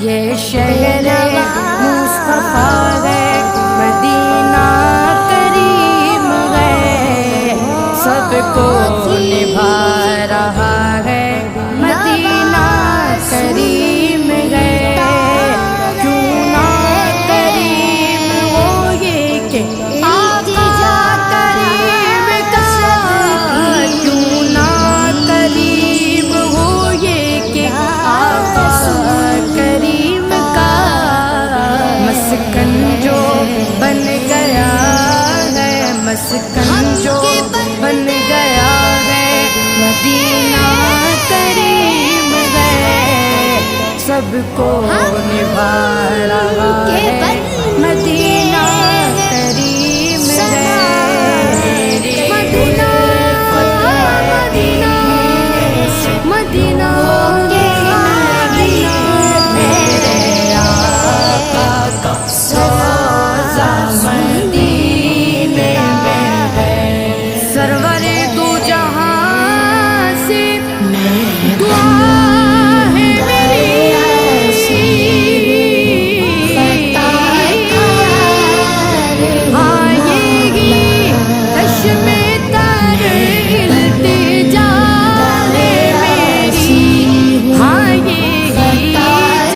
یہ شہر مصطفیٰ ہے، مدینہ کریم ہے، سب کو نبھا رہا ہے، مدینہ کریم ہے۔ کیوں نہ کریم ہو یہ کہ آقا کریم کا، کیوں نہ کریم ہو یہ کہ آقا کریم کا، مسکن جو بن گیا ہے، مسکن جو بن گیا ہے، مدینہ کریم ہے، سب کو نبھا رہا ہے، مدینہ کریم